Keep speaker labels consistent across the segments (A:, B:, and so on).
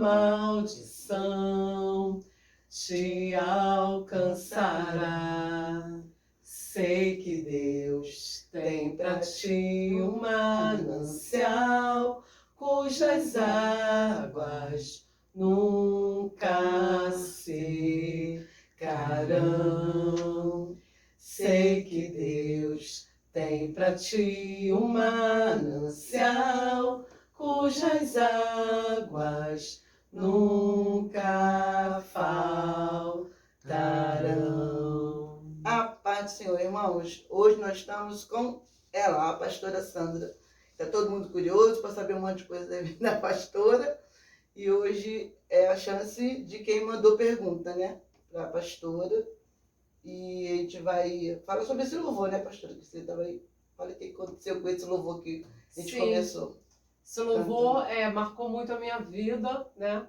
A: maldição te alcançará. Sei que Deus tem para ti um manancial cujas águas nunca secarão. Sei que Deus tem para ti um manancial cujas águas nunca faltarão.
B: A paz do Senhor, irmãos. Hoje nós estamos com ela, a pastora Sandra. Está todo mundo curioso para saber um monte de coisa da pastora. E hoje é a chance de quem mandou pergunta, né? Para a pastora. E a gente vai falar sobre esse louvor, né, pastora? Que você estava aí. Olha o que aconteceu com esse louvor que a gente começou.
A: Esse louvor marcou muito a minha vida, né?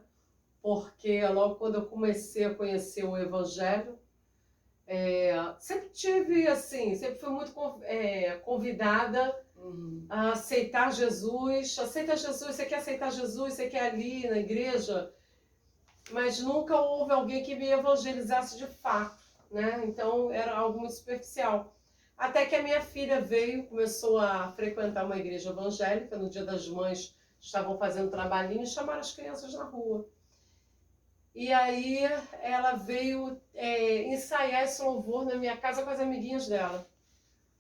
A: Porque logo quando eu comecei a conhecer o Evangelho, sempre tive assim, sempre fui muito convidada a aceitar Jesus. Aceita Jesus, você quer aceitar Jesus, você quer ali na igreja, mas nunca houve alguém que me evangelizasse de fato, né? Então era algo muito superficial. Até que a minha filha veio, começou a frequentar uma igreja evangélica. No Dia das Mães estavam fazendo trabalhinho e chamaram as crianças na rua. E aí ela veio ensaiar esse louvor na minha casa com as amiguinhas dela.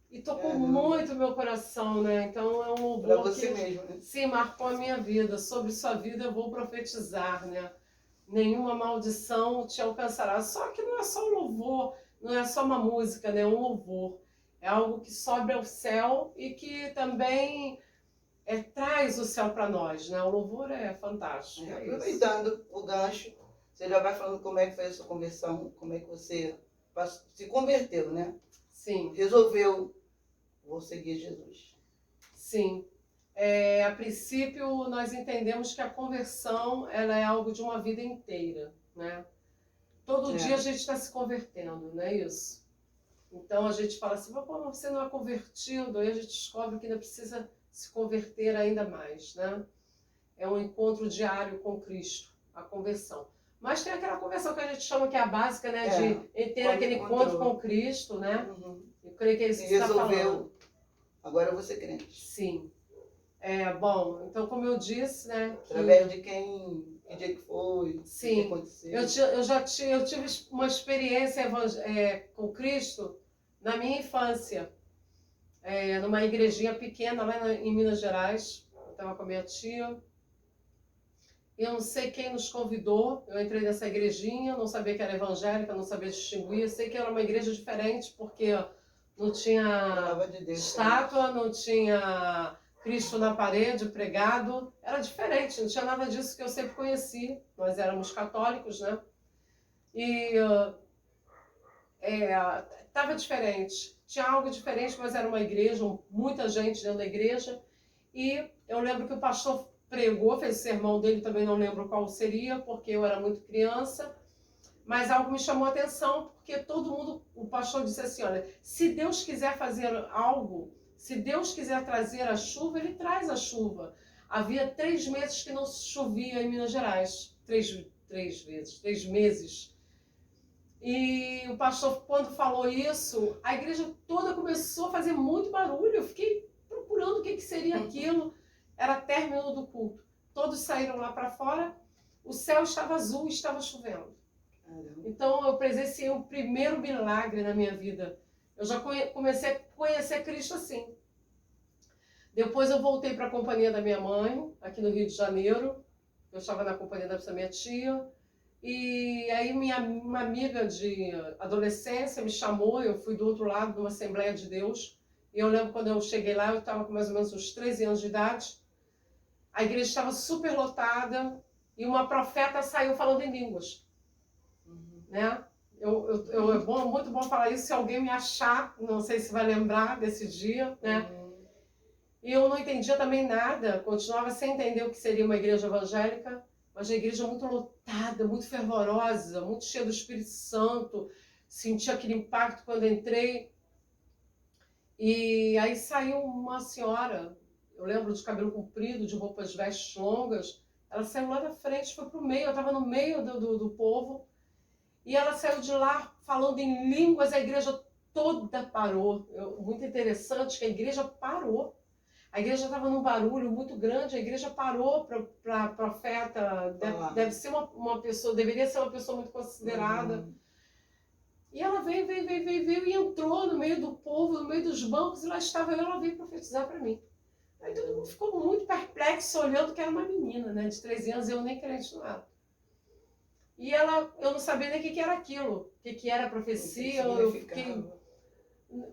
A: E tocou muito meu coração, né? Então é um louvor
B: você
A: que
B: mesmo, né?
A: sim, marcou a minha vida. Sobre sua vida eu vou profetizar, né? Nenhuma maldição te alcançará. Só que não é só um louvor, não é só uma música, né? É um louvor. É algo que sobe ao céu e que também traz o céu para nós, né? O louvor é fantástico.
B: Aproveitando o gancho, você já vai falando como é que foi a sua conversão, como é que você se converteu, né?
A: Sim.
B: Resolveu, vou seguir Jesus.
A: Sim. A princípio, nós entendemos que a conversão ela é algo de uma vida inteira, né? Todo dia a gente está se convertendo, não é isso? Então a gente fala assim, pô, você não é convertido, aí a gente descobre que ainda precisa se converter ainda mais, né? É um encontro diário com Cristo, a conversão. Mas tem aquela conversão que a gente chama que é a básica, né? De ter aquele encontro com Cristo, né? Eu creio que é isso que você está falando.
B: Agora eu vou ser crente.
A: Sim. Bom, então como eu disse, né?
B: Através de que dia que foi,
A: sim,
B: o que aconteceu.
A: Eu tive uma experiência com Cristo na minha infância. Numa igrejinha pequena lá em Minas Gerais. Eu estava com a minha tia. Eu não sei quem nos convidou. Eu entrei nessa igrejinha, não sabia que era evangélica, não sabia distinguir. Eu sei que era uma igreja diferente, porque não tinha estátua, não tinha Cristo na parede, pregado. Era diferente, não tinha nada disso que eu sempre conheci. Nós éramos católicos, né? E estava diferente. Tinha algo diferente, mas era uma igreja, muita gente dentro da igreja. E eu lembro que o pastor pregou, fez o sermão dele, também não lembro qual seria, porque eu era muito criança. Mas algo me chamou a atenção, porque todo mundo, o pastor disse assim, olha, se Deus quiser fazer algo, se Deus quiser trazer a chuva, ele traz a chuva. Havia 3 meses que não chovia em Minas Gerais. 3 meses. E o pastor, quando falou isso, a igreja toda começou a fazer muito barulho. Eu fiquei procurando o que seria aquilo. Era término do culto. Todos saíram lá para fora. O céu estava azul e estava chovendo. Então eu presenciei o primeiro milagre na minha vida. Eu já comecei a conhecer Cristo assim. Depois eu voltei para a companhia da minha mãe, aqui no Rio de Janeiro. Eu estava na companhia da minha tia. E aí uma amiga de adolescência me chamou, eu fui do outro lado de uma Assembleia de Deus. E eu lembro quando eu cheguei lá, eu estava com mais ou menos uns 13 anos de idade. A igreja estava super lotada e uma profeta saiu falando em línguas. Né? Muito bom falar isso, se alguém me achar, não sei se vai lembrar desse dia, né? E eu não entendia também nada, continuava sem entender o que seria uma igreja evangélica, mas a igreja muito lotada, muito fervorosa, muito cheia do Espírito Santo, senti aquele impacto quando entrei. E aí saiu uma senhora, eu lembro de cabelo comprido, de roupas vestes longas, Ela saiu lá da frente, foi pro meio, eu estava no meio do povo, e ela saiu de lá falando em línguas, a igreja toda parou. Muito interessante que a igreja parou. A igreja estava num barulho muito grande, a igreja parou para a profeta, deve ser uma pessoa, deveria ser uma pessoa muito considerada. E ela veio e entrou no meio do povo, no meio dos bancos, e lá estava eu, ela veio profetizar para mim. Aí todo mundo ficou muito perplexo, olhando que era uma menina, né, de 13 anos, eu nem crente no nada. E eu não sabia nem o que era aquilo, o que era profecia, eu fiquei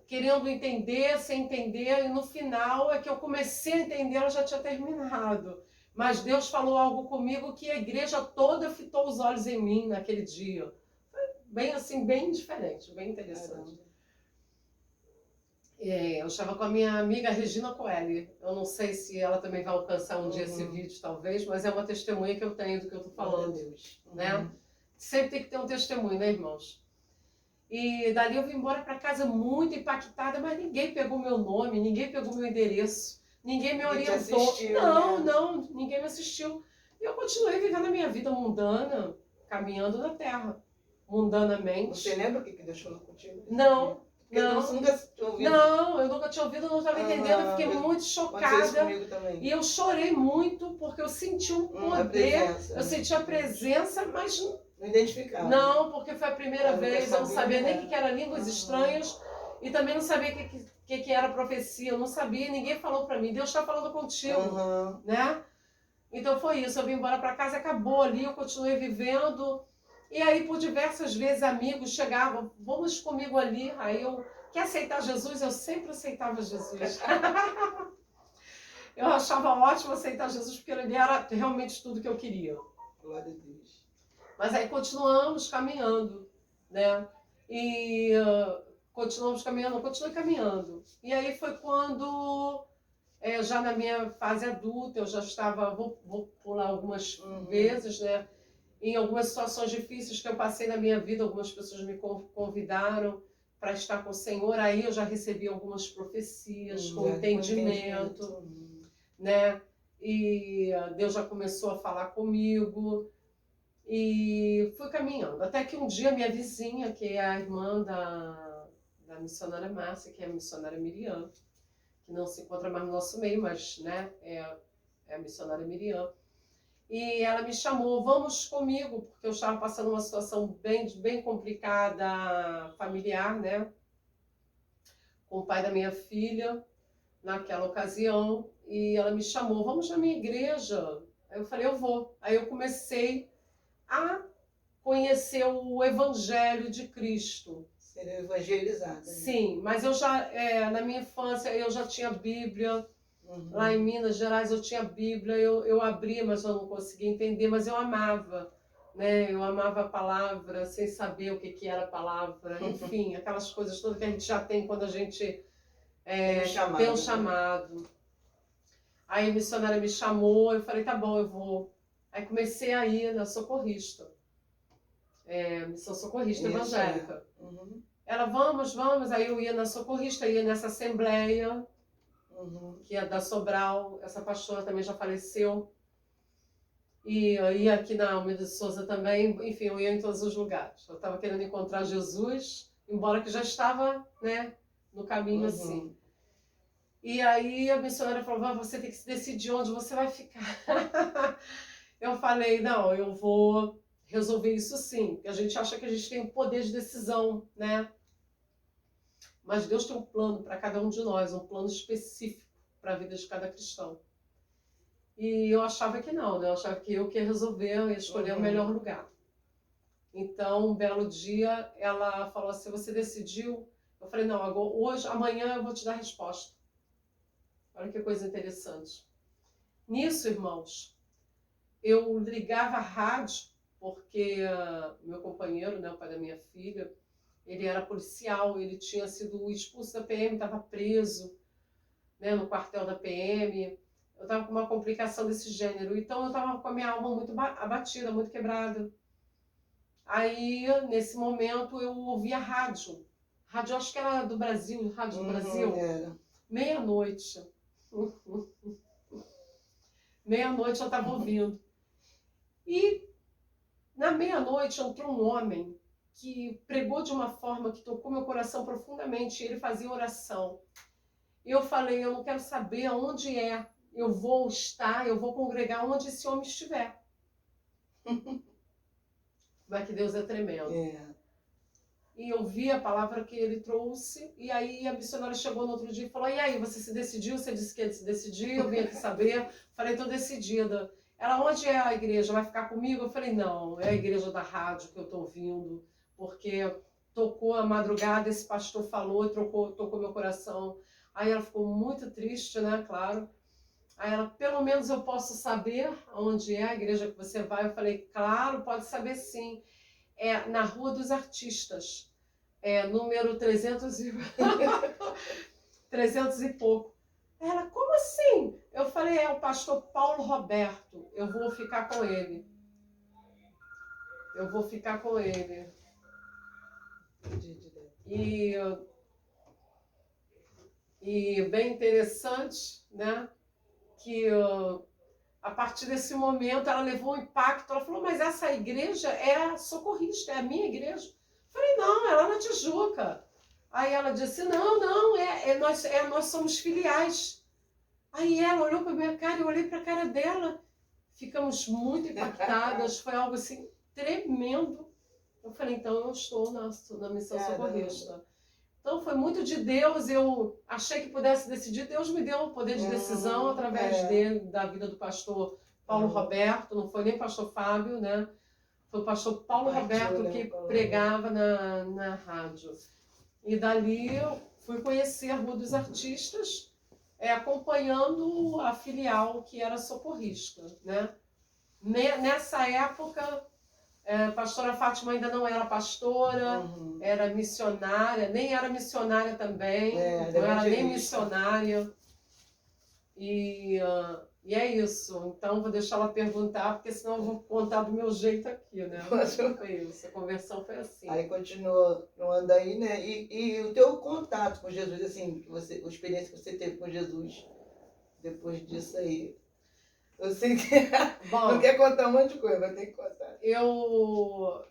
A: querendo entender, sem entender, e no final é que eu comecei a entender, ela já tinha terminado. Mas Deus falou algo comigo que a igreja toda fitou os olhos em mim naquele dia. Foi bem assim, bem diferente, bem interessante. Eu estava com a minha amiga Regina Coeli. Eu não sei se ela também vai alcançar um dia esse vídeo, talvez, mas é uma testemunha que eu tenho do que eu estou falando. Né? Sempre tem que ter um testemunho, né, irmãos? E dali eu vim embora para casa muito impactada, mas ninguém pegou meu nome, ninguém pegou meu endereço, ninguém me orientou. Não, ninguém me assistiu. E eu continuei vivendo a minha vida mundana, caminhando na terra, mundanamente.
B: Você lembra o que Deus falou contigo?
A: Não.
B: Você nunca tinha ouvido?
A: Não, eu nunca tinha ouvido, não estava entendendo, eu fiquei muito chocada.
B: Também.
A: E eu chorei muito, porque eu senti um poder, eu senti a presença, mas
B: não identificava.
A: Não, porque foi a primeira vez, eu não sabia nem o que era línguas estranhas, e também não sabia o que era profecia, eu não sabia, ninguém falou para mim, Deus está falando contigo, né? Então foi isso, eu vim embora para casa, acabou ali, eu continuei vivendo, e aí por diversas vezes amigos chegavam, vamos comigo ali, aí eu, quer aceitar Jesus? Eu sempre aceitava Jesus. Eu achava ótimo aceitar Jesus, porque ele era realmente tudo que eu queria.
B: Glória a Deus.
A: Mas aí continuamos caminhando, né? E continuei caminhando. E aí foi quando, já na minha fase adulta, eu já estava, vou pular algumas vezes, né? Em algumas situações difíceis que eu passei na minha vida, algumas pessoas me convidaram para estar com o Senhor, aí eu já recebi algumas profecias, com entendimento, né? E Deus já começou a falar comigo. E fui caminhando, até que um dia minha vizinha, que é a irmã da missionária Márcia, que é a missionária Miriam, que não se encontra mais no nosso meio, mas né, é a missionária Miriam, e ela me chamou, vamos comigo, porque eu estava passando uma situação bem complicada, familiar, né, com o pai da minha filha, naquela ocasião, e ela me chamou, vamos na minha igreja. Aí eu falei, eu vou. Aí eu comecei a conhecer o Evangelho de Cristo.
B: Ser evangelizada. Né?
A: Sim, mas eu já, na minha infância, eu já tinha Bíblia. Lá em Minas Gerais eu tinha Bíblia, eu abria, mas eu não conseguia entender, mas eu amava. Né? Eu amava a palavra, sem saber o que era a palavra. Enfim, aquelas coisas todas que a gente já tem quando a gente tem um chamado. Né? Aí a missionária me chamou, eu falei, tá bom, eu vou. Aí comecei a ir na socorrista, missão socorrista evangélica. Ela, vamos, aí eu ia na socorrista, ia nessa assembleia, que é da Sobral, essa pastora também já faleceu. E eu ia aqui na Almeida de Souza também, enfim, eu ia em todos os lugares. Eu estava querendo encontrar Jesus, embora que já estava, né, no caminho assim. E aí a missionária falou, você tem que decidir onde você vai ficar. Eu falei, não, eu vou resolver isso sim, porque a gente acha que a gente tem um poder de decisão, né? Mas Deus tem um plano para cada um de nós, um plano específico para a vida de cada cristão. E eu achava que não, né? Eu achava que eu ia resolver, eu ia escolher o melhor lugar. Então, um belo dia, ela falou assim, você decidiu? Eu falei, não, agora, hoje, amanhã eu vou te dar a resposta. Olha que coisa interessante. Nisso, irmãos, eu ligava a rádio, porque meu companheiro, né, o pai da minha filha, ele era policial, ele tinha sido expulso da PM, estava preso, né, no quartel da PM. Eu estava com uma complicação desse gênero, então eu estava com a minha alma muito abatida, muito quebrada. Aí, nesse momento, eu ouvi a rádio. Rádio, acho que era do Brasil, Rádio do Brasil. Meia-noite. Meia-noite eu estava ouvindo. E na meia-noite entrou um homem que pregou de uma forma que tocou meu coração profundamente. Ele fazia oração. E eu falei, eu não quero saber aonde é. Eu vou estar, eu vou congregar onde esse homem estiver. Mas que Deus é tremendo. E eu vi a palavra que ele trouxe, e aí a missionária chegou no outro dia e falou, e aí, você se decidiu? Você disse que ia se decidir, eu vim aqui saber. Falei, estou decidida. Ela, onde é a igreja? Vai ficar comigo? Eu falei, não, é a igreja da rádio que eu estou ouvindo, porque tocou a madrugada, esse pastor falou, tocou meu coração. Aí ela ficou muito triste, né, claro. Aí ela, pelo menos eu posso saber onde é a igreja que você vai? Eu falei, claro, pode saber sim. É na Rua dos Artistas, número 300 e... 300 e pouco. Ela, como assim? Eu falei, é o pastor Paulo Roberto, eu vou ficar com ele. Eu vou ficar com ele. E bem interessante, né, que a partir desse momento ela levou um impacto, ela falou, mas essa igreja é a socorrista, é a minha igreja. Eu falei, não, ela é na Tijuca. Aí ela disse, não, nós somos filiais. Aí ela olhou para a minha cara, eu olhei para a cara dela, ficamos muito impactadas, foi algo assim tremendo. Eu falei, então eu estou na missão socorrista. Então foi muito de Deus, eu achei que pudesse decidir, Deus me deu o poder de decisão através dele, da vida do pastor Paulo Roberto, não foi nem pastor Fábio, né? Foi o pastor Paulo Roberto que pregava na rádio. E dali eu fui conhecer a Rua dos Artistas, acompanhando a filial que era socorrista, né? Nessa época, a pastora Fátima ainda não era pastora, era missionária, nem era missionária também, não era nem missionária. E é isso. Então, vou deixar ela perguntar, porque senão eu vou contar do meu jeito aqui, né? Foi isso, a conversão foi assim.
B: Aí continuou no ando aí, né? E o teu contato com Jesus, assim, a experiência que você teve com Jesus depois disso aí. Eu sei que não quer contar um monte de coisa, mas tem que contar.
A: Eu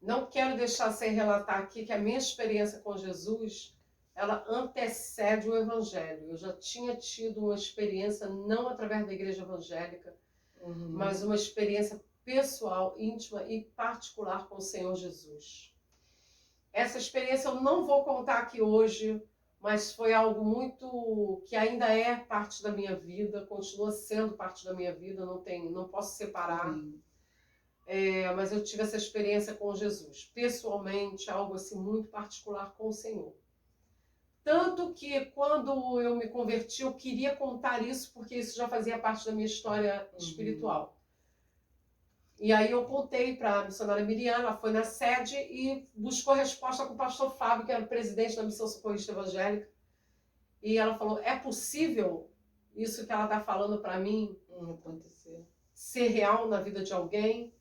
A: não quero deixar sem relatar aqui que a minha experiência com Jesus, ela antecede o Evangelho. Eu já tinha tido uma experiência, não através da igreja evangélica, mas uma experiência pessoal, íntima e particular com o Senhor Jesus. Essa experiência eu não vou contar aqui hoje, mas foi algo muito que ainda é parte da minha vida, continua sendo parte da minha vida, não posso separar. Mas eu tive essa experiência com Jesus, pessoalmente, algo assim muito particular com o Senhor. Tanto que quando eu me converti, eu queria contar isso, porque isso já fazia parte da minha história espiritual. E aí eu contei para a missionária Miriam, ela foi na sede e buscou resposta com o pastor Fábio, que era o presidente da Missão Socorrista Evangélica. E ela falou, é possível isso que ela está falando para mim ser real na vida de alguém?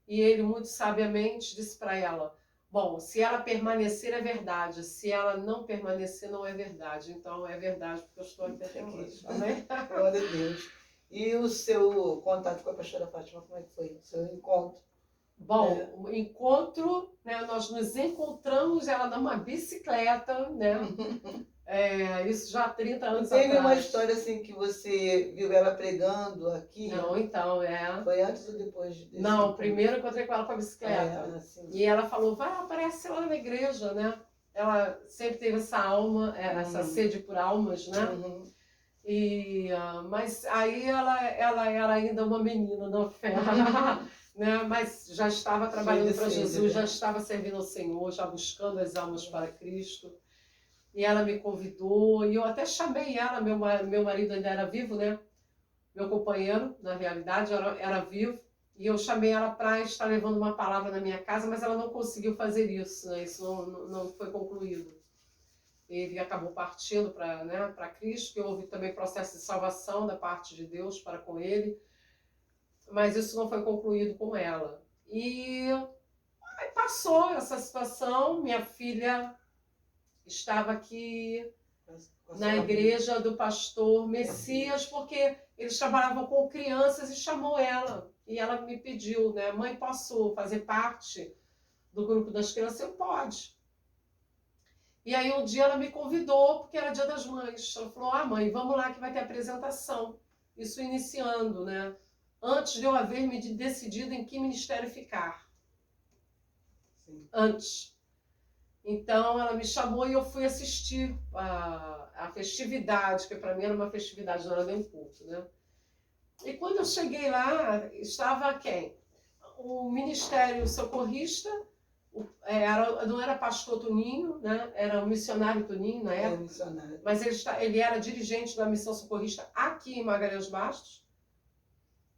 A: E ele, muito sabiamente, disse para ela, bom, se ela permanecer é verdade, se ela não permanecer não é verdade. Então é verdade, porque eu estou aqui até hoje. Amém?
B: Glória a Deus. E o seu contato com a pastora Fátima, como é que foi? O seu encontro?
A: Bom, o encontro, né, nós nos encontramos, ela numa bicicleta, né? Isso já há 30 anos atrás.
B: Teve uma história assim que você viu ela pregando aqui?
A: Não, então,
B: Foi antes ou depois desse?
A: Não, primeiro eu encontrei com ela com a bicicleta. E ela falou, vai, aparece lá na igreja, né? Ela sempre teve essa alma, essa sede por almas, né? Mas aí ela era ainda uma menina na fé, né? Mas já estava trabalhando para Jesus, já estava servindo ao Senhor, já buscando as almas para Cristo. E ela me convidou, e eu até chamei ela, meu marido ainda era vivo, né? Meu companheiro, na realidade, era vivo. E eu chamei ela para estar levando uma palavra na minha casa, mas ela não conseguiu fazer isso, né? Isso não foi concluído. Ele acabou partindo para Cristo, que houve também processo de salvação da parte de Deus para com ele, mas isso não foi concluído com ela. E aí passou essa situação, minha filha estava aqui na igreja do pastor Messias, porque eles trabalhavam com crianças e chamou ela. e ela me pediu, né? Mãe, posso fazer parte do grupo das crianças? Eu, pode. E aí um dia ela me convidou, porque era Dia das Mães. Ela falou, mãe, vamos lá que vai ter apresentação. Isso iniciando, né? Antes de eu haver me decidido em que ministério ficar.
B: Sim.
A: Antes. Então ela me chamou e eu fui assistir a festividade, que para mim era uma festividade, não era nem um culto, né? E quando eu cheguei lá, estava quem? O Ministério Socorrista, não era pastor Toninho, né? Era o missionário Toninho na época,
B: Missionário.
A: mas ele era dirigente da Missão Socorrista aqui em Magalhães Bastos.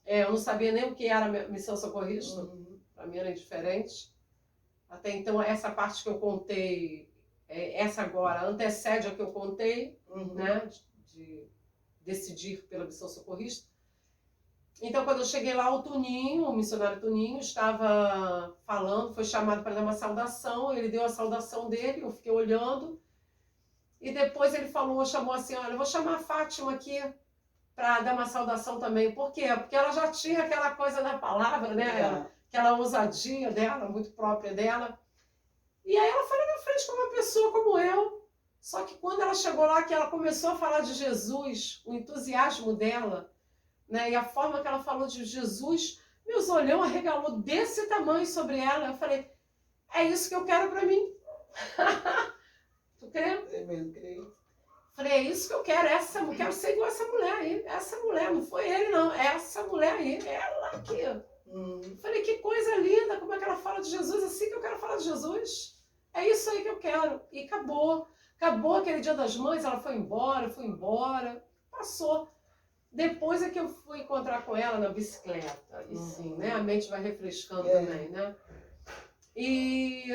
A: Eu não sabia nem o que era a Missão Socorrista, para mim era indiferente. Até então, essa parte que eu contei, essa agora, antecede a que eu contei, né? De decidir pela Missão Socorrista. Então, quando eu cheguei lá, o missionário Toninho, estava falando, foi chamado para dar uma saudação, ele deu a saudação dele, eu fiquei olhando, e depois ele chamou assim, olha, eu vou chamar a Fátima aqui para dar uma saudação também. Por quê? Porque ela já tinha aquela coisa da palavra, né? Aquela ousadia dela, muito própria dela. E aí ela foi na minha frente com uma pessoa como eu, só que quando ela chegou lá, que ela começou a falar de Jesus, o entusiasmo dela, né, e a forma que ela falou de Jesus, meus olhão arregalou desse tamanho sobre ela. Eu falei, é isso que eu quero para mim. Tu crê?
B: Creio.
A: Falei, é isso que eu quero, quero ser igual essa mulher aí. Essa mulher, não foi ele não, essa mulher aí, ela aqui. Falei, que coisa linda, como é que ela fala de Jesus, assim que eu quero falar de Jesus. É isso aí que eu quero. E acabou. Acabou aquele Dia das Mães, ela foi embora, passou. Depois é que eu fui encontrar com ela na bicicleta. E sim, né? A mente vai refrescando também, né? E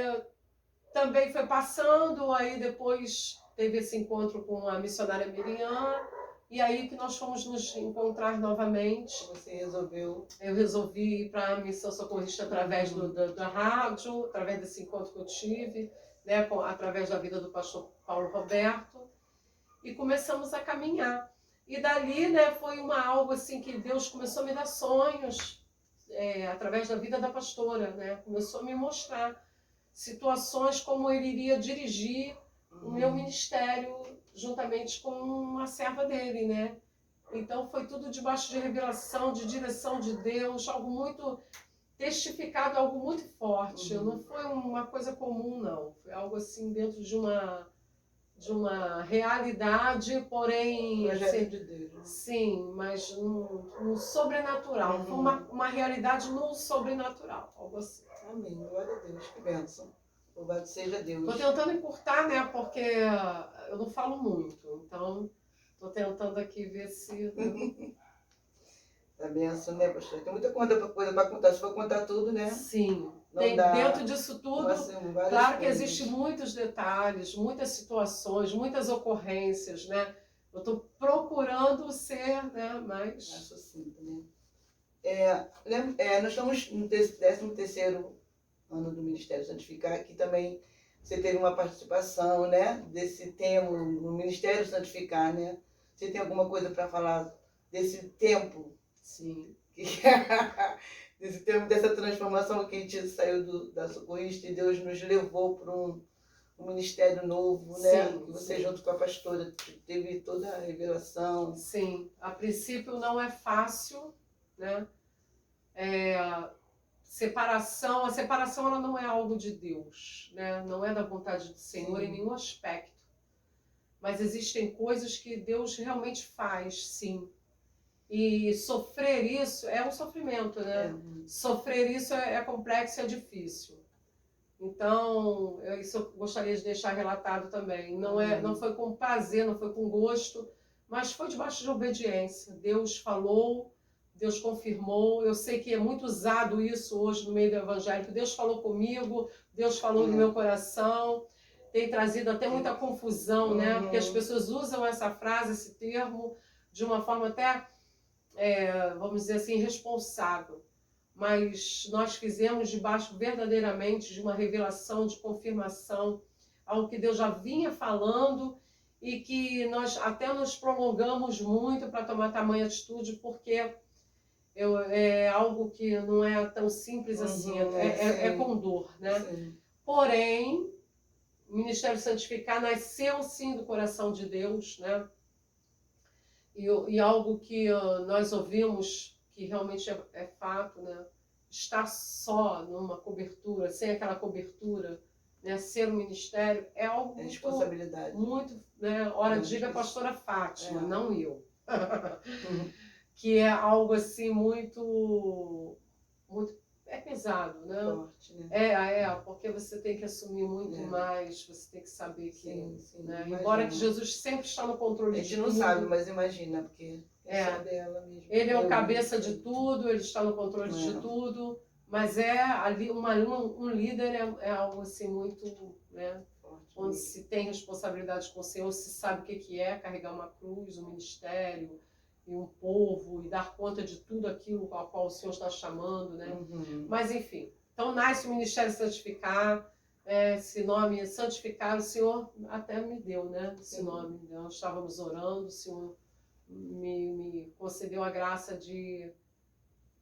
A: também foi passando, aí depois teve esse encontro com a missionária Miriam, e aí que nós fomos nos encontrar novamente.
B: Você resolveu?
A: Eu resolvi ir para a Missão Socorrista através da rádio, através desse encontro que eu tive, né? Através da vida do pastor Paulo Roberto, e começamos a caminhar. E dali, né, foi algo assim que Deus começou a me dar sonhos, através da vida da pastora, né? Começou a me mostrar situações como ele iria dirigir o meu ministério juntamente com uma serva dele, né? Então foi tudo debaixo de revelação, de direção de Deus, algo muito testificado, algo muito forte. Não foi uma coisa comum, não. Foi algo assim dentro de uma realidade, porém...
B: Projeto de Deus. Né?
A: Sim, mas no sobrenatural. Foi uma realidade no sobrenatural, algo assim.
B: Amém, glória a Deus, que bênção. Louvado seja Deus.
A: Estou tentando encurtar, né, porque eu não falo muito, então estou tentando aqui ver se...
B: A bênção, né, pastor? Tem muita coisa para contar, se for contar tudo, né?
A: Sim.
B: Dentro
A: disso tudo, claro que existem muitos detalhes, muitas situações, muitas ocorrências, né? Eu estou procurando ser, né, mais
B: sucinta, né? Nós estamos no 13º ano do Ministério Santificar, que também você teve uma participação, né, desse tema no Ministério Santificar, né? Você tem alguma coisa para falar desse tempo?
A: Sim.
B: Desse tempo, dessa transformação que a gente saiu da Socorrista e Deus nos levou para um ministério novo, né?
A: Sim,
B: que você junto com a pastora teve toda a revelação.
A: Sim, a princípio não é fácil, né? A separação ela não é algo de Deus, né? Não é da vontade do Senhor em nenhum aspecto. Mas existem coisas que Deus realmente faz, sim. E sofrer isso é um sofrimento, né? Sofrer isso é complexo e é difícil. Então, isso eu gostaria de deixar relatado também. Não foi com prazer, não foi com gosto, mas foi debaixo de obediência. Deus falou, Deus confirmou. Eu sei que é muito usado isso hoje no meio do evangélico. Deus falou comigo, Deus falou no meu coração. Tem trazido até muita confusão, né? Porque as pessoas usam essa frase, esse termo, de uma forma até, vamos dizer assim, irresponsável. Mas nós fizemos debaixo verdadeiramente de uma revelação, de confirmação, algo que Deus já vinha falando e que nós até nos prolongamos muito para tomar tamanha atitude, porque é algo que não é tão simples assim, é com dor, né?
B: Sim.
A: Porém, o Ministério Santificar nasceu sim do coração de Deus, né? E algo que nós ouvimos, que realmente é fato, né? Estar só numa cobertura, sem aquela cobertura, né? Ser um ministério, é algo muito,
B: responsabilidade.
A: Muito, né? Ora, diga a pastora Fátima, não eu. Que é algo assim muito pesado, né?
B: Forte, né?
A: Porque você tem que assumir muito mais, você tem que saber que...
B: Sim,
A: né? Embora que Jesus sempre está no controle de tudo.
B: A gente não sabe, mas imagina, porque é só dela mesmo.
A: Ele é o cabeça de tudo, ele está no controle de tudo, mas ali um líder é algo assim muito, né? Forte, onde se tem responsabilidade com o Senhor, se sabe o que é carregar uma cruz, um ministério, e um povo, e dar conta de tudo aquilo ao qual o Senhor está chamando, né? Mas enfim, então nasce o Ministério Santificar, esse nome Santificar, o Senhor até me deu, né? Esse nome, nós estávamos orando, o Senhor me concedeu a graça de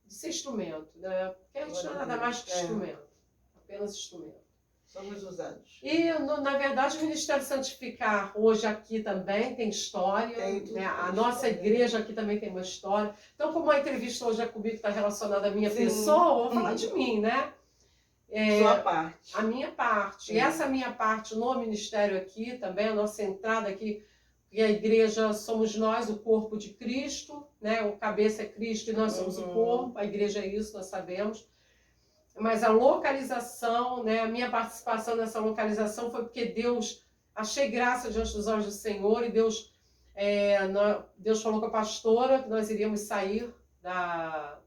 A: ser instrumento, né? Porque a gente não é nada mais que instrumento, apenas instrumento.
B: Somos usados.
A: E, na verdade, o Ministério Santificar hoje aqui também tem história. Né? A nossa igreja aqui também tem uma história. Então, como a entrevista hoje é comigo, está relacionada à minha pessoa, eu vou falar de mim, né?
B: Sua parte.
A: A minha parte. E essa minha parte no ministério aqui também, a nossa entrada aqui, e a igreja somos nós, o corpo de Cristo, né? O cabeça é Cristo e nós somos o corpo. A igreja é isso, nós sabemos. Mas a localização, né, a minha participação nessa localização foi porque achei graça diante dos olhos do Senhor e Deus falou com a pastora que nós iríamos sair da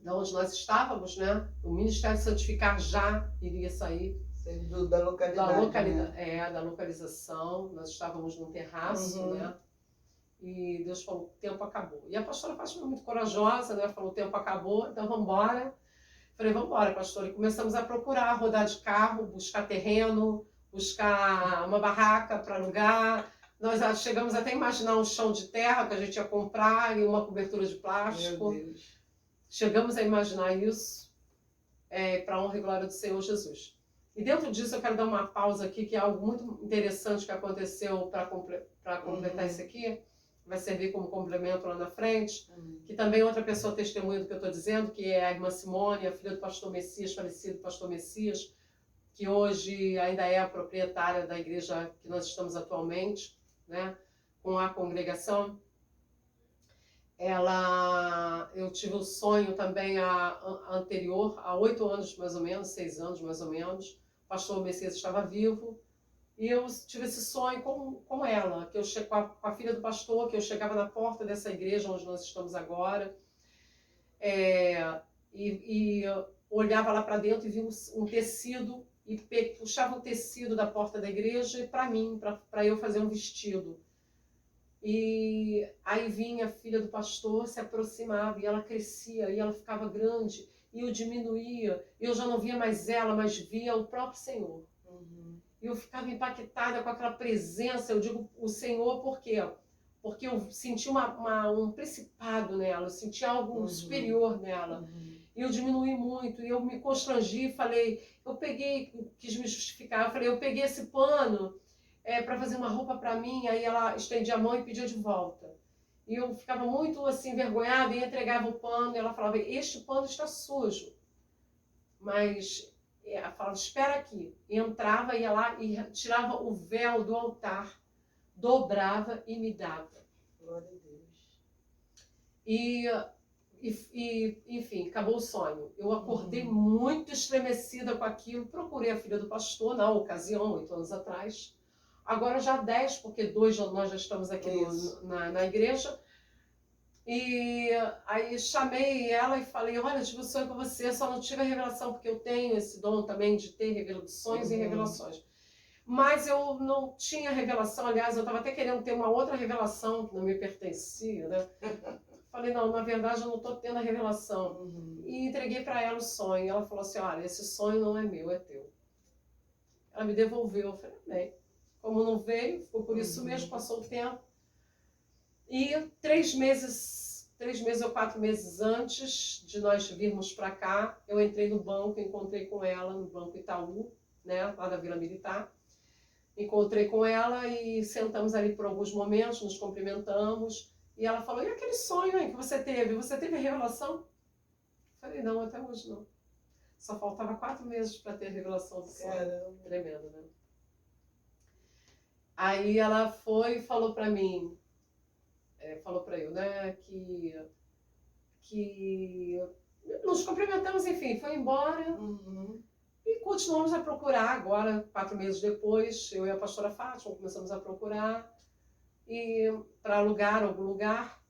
A: onde nós estávamos, né? O Ministério Santificar já iria sair.
B: Da localidade. Né?
A: Da localização. Nós estávamos num terraço, né? E Deus falou, o tempo acabou. E a pastora Fátima muito corajosa, né? Falou, o tempo acabou, então vamos embora. Falei, vamos embora, pastor. E começamos a procurar, rodar de carro, buscar terreno, buscar uma barraca para alugar. Nós chegamos até a imaginar um chão de terra que a gente ia comprar e uma cobertura de plástico.
B: Meu Deus.
A: Chegamos a imaginar isso para a honra e glória do Senhor Jesus. E dentro disso eu quero dar uma pausa aqui, que é algo muito interessante que aconteceu para completar isso aqui. Vai servir como complemento lá na frente, que também outra pessoa testemunha do que eu estou dizendo, que é a irmã Simone, a filha do pastor Messias, falecido pastor Messias, que hoje ainda é a proprietária da igreja que nós estamos atualmente, né, com a congregação. Eu tive um sonho também anterior, há 8 anos mais ou menos, 6 anos mais ou menos, o pastor Messias estava vivo, e eu tive esse sonho com ela, que eu com a filha do pastor, que eu chegava na porta dessa igreja onde nós estamos agora, e olhava lá para dentro e via um tecido, e puxava o tecido da porta da igreja para mim, para eu fazer um vestido. E aí vinha a filha do pastor, se aproximava, e ela crescia, e ela ficava grande, e eu diminuía, e eu já não via mais ela, mas via o próprio Senhor. E eu ficava impactada com aquela presença. Eu digo o Senhor por quê? Porque eu senti um principado nela, eu senti algo superior nela. E eu diminui muito, e eu me constrangi e falei, quis me justificar, eu falei, eu peguei esse pano para fazer uma roupa para mim, aí ela estendia a mão e pedia de volta. E eu ficava muito assim, envergonhada, e entregava o pano, e ela falava, este pano está sujo. Mas... ela falava, espera aqui. E entrava, ia lá e tirava o véu do altar, dobrava e me dava.
B: Glória a Deus.
A: Enfim, acabou o sonho. Eu acordei muito estremecida com aquilo, procurei a filha do pastor, na ocasião, 8 anos atrás. Agora já 10, porque 2 nós já estamos aqui na igreja. E aí chamei ela e falei, olha, eu tive um sonho com você, só não tive a revelação, porque eu tenho esse dom também de ter sonhos e revelações. Mas eu não tinha revelação, aliás, eu estava até querendo ter uma outra revelação que não me pertencia, né? Falei, não, na verdade eu não estou tendo a revelação. E entreguei para ela o sonho. E ela falou assim, olha, esse sonho não é meu, é teu. Ela me devolveu, eu falei, bem, como não veio, ficou por isso mesmo, passou o tempo. E 3 meses 3 meses ou 4 meses antes de nós virmos para cá, eu entrei no banco, encontrei com ela no Banco Itaú, né, lá da Vila Militar. Encontrei com ela e sentamos ali por alguns momentos, nos cumprimentamos. E ela falou, e aquele sonho aí que você teve? Você teve a revelação? Eu falei, não, até hoje não. Só faltava 4 meses para ter a revelação do sonho.
B: Caramba.
A: Tremendo, né? Aí ela foi e falou para mim, falou para eu, né, que nos cumprimentamos, enfim, foi embora.
B: Uhum.
A: E continuamos a procurar agora, 4 meses depois, eu e a pastora Fátima começamos a procurar para alugar algum lugar.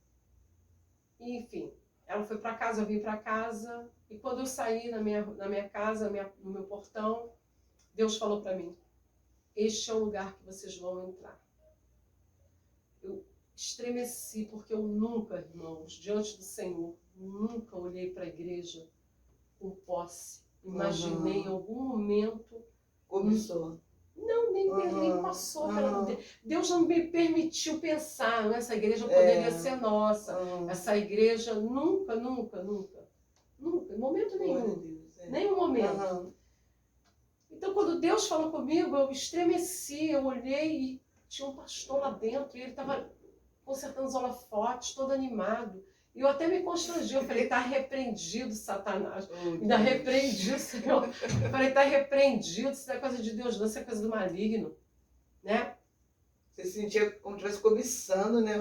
A: E, enfim, ela foi para casa, eu vim para casa. E quando eu saí na minha casa, no meu portão, Deus falou para mim, este é o lugar que vocês vão entrar. Eu estremeci, porque eu nunca, irmãos, diante do Senhor, nunca olhei para a igreja com posse. Imaginei em algum momento.
B: Começou.
A: Não, nem passou. Deus não me permitiu pensar, essa igreja poderia ser nossa. Essa igreja nunca, nunca, nunca. Nunca, em momento nenhum. Deus, nenhum momento. Então, quando Deus falou comigo, eu estremeci, eu olhei e tinha um pastor lá dentro, e ele estava consertando os holofotes, todo animado. E eu até me constrangi, eu falei, está repreendido, Satanás. Ainda repreendi o Senhor. Eu falei, está repreendido, isso não é coisa de Deus, não, isso é coisa do maligno. Né?
B: Você se sentia como se estivesse cobiçando, né?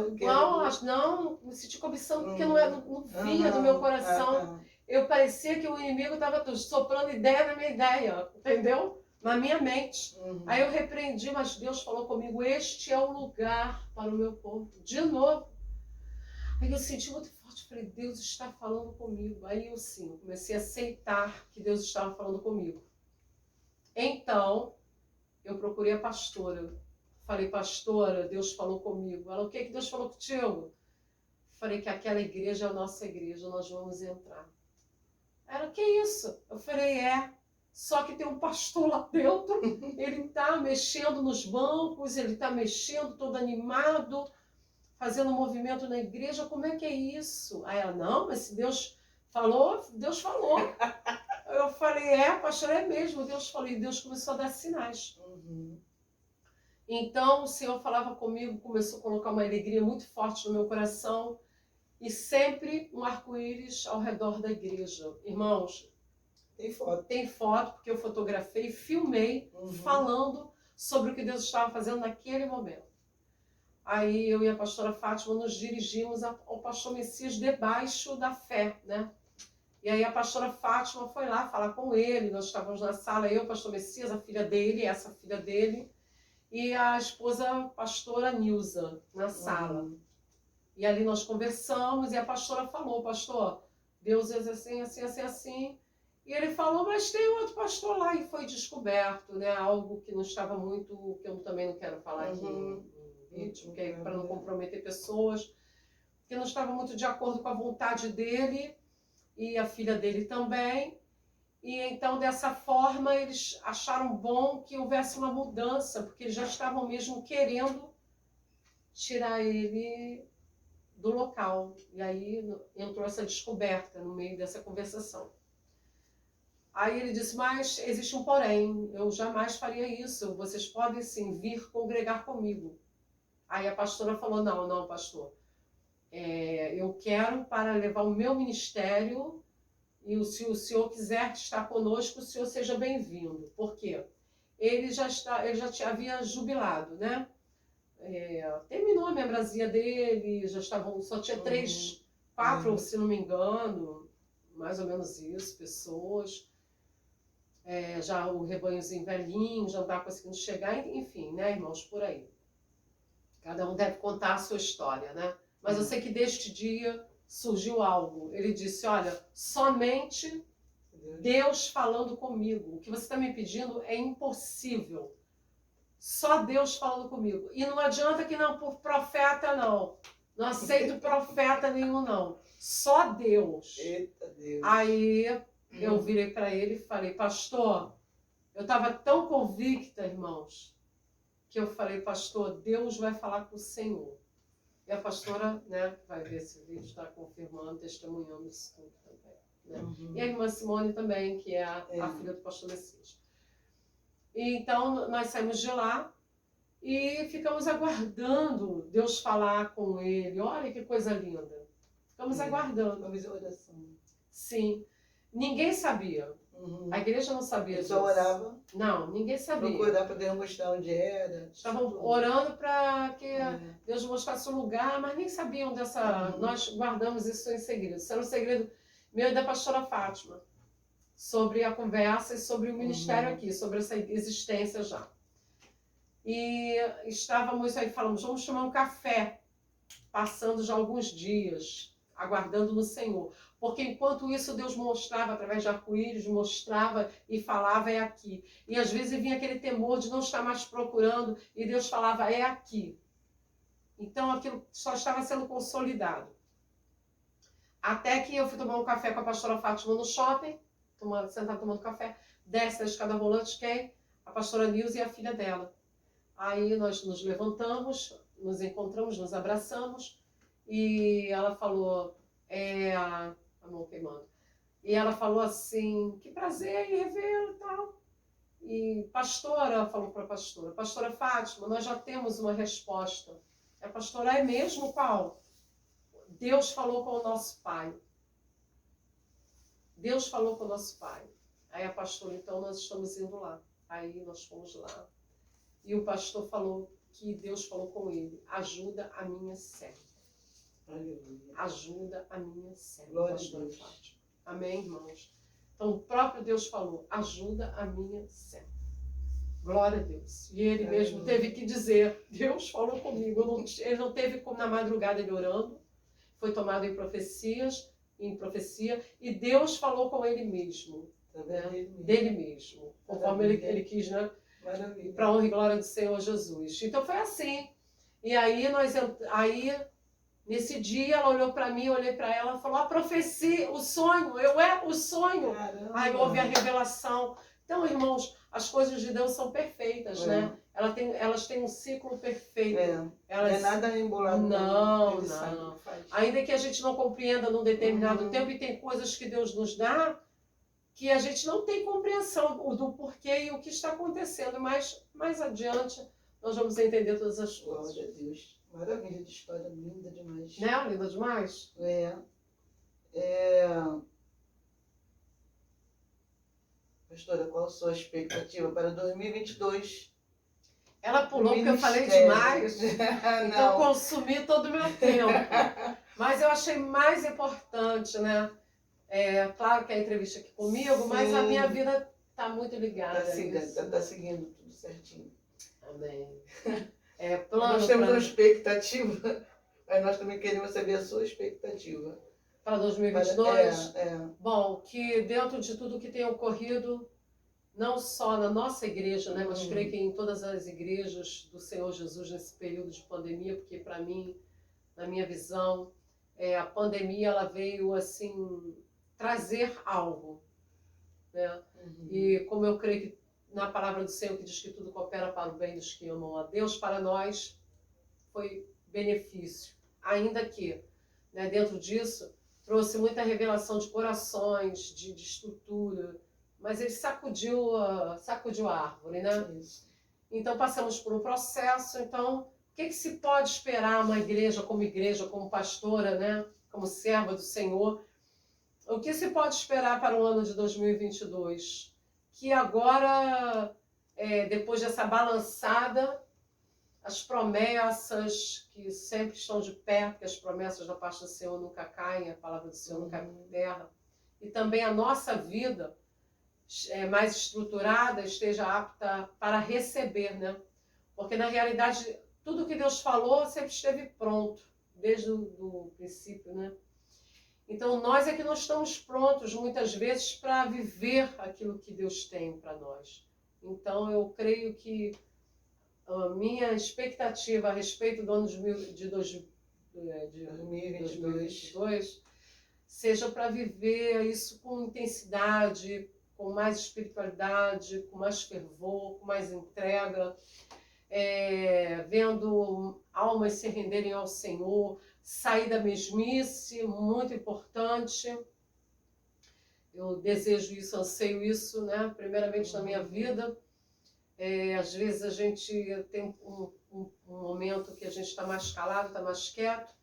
A: Não, me senti cobiçando porque não vinha do meu coração. Eu parecia que o inimigo estava soprando ideia na minha ideia, entendeu? Na minha mente. Aí eu repreendi, mas Deus falou comigo, este é o lugar para o meu povo. De novo. Aí eu senti muito forte, falei, Deus está falando comigo. Aí eu sim, comecei a aceitar que Deus estava falando comigo. Então, eu procurei a pastora. Falei, pastora, Deus falou comigo. Ela, o que Deus falou contigo? Falei que aquela igreja é a nossa igreja, nós vamos entrar. Ela, que isso? Eu falei, só que tem um pastor lá dentro, ele está mexendo nos bancos, ele está mexendo todo animado, fazendo movimento na igreja, como é que é isso? Aí ela, não, mas se Deus falou, Deus falou. Eu falei, pastor, é mesmo, Deus falou, e Deus começou a dar sinais. Então o Senhor falava comigo, começou a colocar uma alegria muito forte no meu coração, e sempre um arco-íris ao redor da igreja. Irmãos, tem foto, porque eu fotografei, filmei, falando sobre o que Deus estava fazendo naquele momento. Aí eu e a pastora Fátima nos dirigimos ao pastor Messias debaixo da fé, né? E aí a pastora Fátima foi lá falar com ele, nós estávamos na sala, eu, o pastor Messias, a filha dele, essa filha dele, e a esposa pastora Nilza, na sala. E ali nós conversamos e a pastora falou, pastor, Deus é assim, assim, assim, assim. E ele falou, mas tem outro pastor lá, e foi descoberto, né? Algo que não estava muito, que eu também não quero falar aqui no vídeo, para não comprometer pessoas, que não estava muito de acordo com a vontade dele e a filha dele também. E então, dessa forma, eles acharam bom que houvesse uma mudança, porque eles já estavam mesmo querendo tirar ele do local. E aí entrou essa descoberta no meio dessa conversação. Aí ele disse, mas existe um porém, eu jamais faria isso, vocês podem sim vir congregar comigo. Aí a pastora falou, não, pastor, eu quero para levar o meu ministério, e se o senhor quiser estar conosco, o senhor seja bem-vindo. Por quê? Ele já havia jubilado, né? Terminou a membresia dele, só tinha 3, 4, se não me engano, mais ou menos isso, pessoas. Já o rebanhozinho velhinho, já não estava conseguindo chegar, enfim, né, irmãos, por aí. Cada um deve contar a sua história, né? Mas eu sei que deste dia surgiu algo. Ele disse, olha, somente Deus falando comigo. O que você está me pedindo é impossível. Só Deus falando comigo. E não adianta que não, por profeta não. Não aceito profeta nenhum não. Só Deus.
B: Eita Deus.
A: Aí eu virei para ele e falei, pastor, eu estava tão convicta, irmãos, que eu falei, pastor, Deus vai falar com o Senhor. E a pastora, né, que vai ver esse vídeo, está confirmando, testemunhando isso tudo também. Né? E a irmã Simone também, que é a filha do pastor Messias. E então, nós saímos de lá e ficamos aguardando Deus falar com ele. Olha que coisa linda. Ficamos aguardando.
B: Vamos fazer oração.
A: Sim. Ninguém sabia. A igreja não sabia disso.
B: Só orava.
A: Não, ninguém sabia.
B: Procurar para Deus mostrar onde era.
A: Estavam orando para que Deus mostrasse o lugar, mas nem sabiam dessa... Nós guardamos isso em segredo. Isso era um segredo meu e da pastora Fátima. Sobre a conversa e sobre o ministério aqui, sobre essa existência já. E estávamos aí, falamos, vamos tomar um café, passando já alguns dias, aguardando no Senhor. Porque enquanto isso Deus mostrava, através de arco-íris, mostrava e falava, é aqui. E às vezes vinha aquele temor de não estar mais procurando, e Deus falava, é aqui. Então aquilo só estava sendo consolidado. Até que eu fui tomar um café com a pastora Fátima no shopping, sentada tomando café, desce da escada rolante quem? A pastora Nilza e a filha dela. Aí nós nos levantamos, nos encontramos, nos abraçamos, e ela falou, a mão queimando, e ela falou assim, que prazer em revê-lo e tal. E pastora, falou para a pastora Fátima, nós já temos uma resposta. A pastora, é mesmo qual? Deus falou com o nosso pai. Deus falou com o nosso pai. Aí a pastora, então nós estamos indo lá. Aí nós fomos lá. E o pastor falou que Deus falou com ele, ajuda a minha serva.
B: Aleluia.
A: Ajuda a minha serva.
B: Glória a Deus.
A: Fátima. Amém, irmãos? Então o próprio Deus falou, ajuda a minha serva. Glória a Deus. E ele mesmo teve que dizer, Deus falou comigo. Ele não teve como na madrugada ele orando. Foi tomado em profecia, e Deus falou com ele mesmo. Dele mesmo. Conforme ele quis, né? Para a honra e glória do Senhor Jesus. Então foi assim. E aí, nesse dia, ela olhou para mim, eu olhei para ela e falou, a profecia, o sonho, o sonho.
B: Caramba.
A: Aí houve a revelação. Então, irmãos, as coisas de Deus são perfeitas, né? Elas têm um ciclo perfeito.
B: Não é nada embolado.
A: Não. Ainda que a gente não compreenda num determinado tempo, e tem coisas que Deus nos dá, que a gente não tem compreensão do porquê e o que está acontecendo, mas mais adiante nós vamos entender todas as coisas.
B: Glória a Deus. Maravilha de história, linda demais.
A: Né? Linda demais?
B: Pastora, qual a sua expectativa para 2022?
A: Ela pulou porque eu falei demais, então consumi todo o meu tempo. Mas eu achei mais importante, né? Claro que a entrevista aqui comigo, mas a minha vida está muito ligada.
B: Está seguindo tudo certinho.
A: Amém.
B: Nós temos uma expectativa, mas nós também queremos saber a sua expectativa.
A: Para 2022? Bom, que dentro de tudo que tem ocorrido, não só na nossa igreja, né, mas creio que em todas as igrejas do Senhor Jesus nesse período de pandemia, porque para mim, na minha visão, a pandemia ela veio assim trazer algo, né? E como eu creio que na palavra do Senhor que diz que tudo coopera para o bem dos que amam a Deus, para nós foi benefício, ainda que, né, dentro disso trouxe muita revelação de corações, de estrutura, mas ele sacudiu a árvore, né?
B: Isso.
A: Então passamos por um processo. Então, o que se pode esperar uma igreja, como pastora, né? Como serva do Senhor? O que se pode esperar para o ano de 2022? Que agora, depois dessa balançada, as promessas que sempre estão de pé, porque as promessas da parte do Senhor nunca caem, a palavra do Senhor nunca cai por terra, e também a nossa vida mais estruturada esteja apta para receber, né? Porque na realidade tudo que Deus falou sempre esteve pronto, desde o princípio, né? Então nós é que não estamos prontos muitas vezes para viver aquilo que Deus tem para nós. Então eu creio que a minha expectativa a respeito do ano de 2022 seja para viver isso com intensidade, com mais espiritualidade, com mais fervor, com mais entrega, vendo almas se renderem ao Senhor, sair da mesmice, muito importante. Eu desejo isso, anseio isso, né? Primeiramente na minha vida. Às vezes a gente tem um momento que a gente está mais calado, está mais quieto,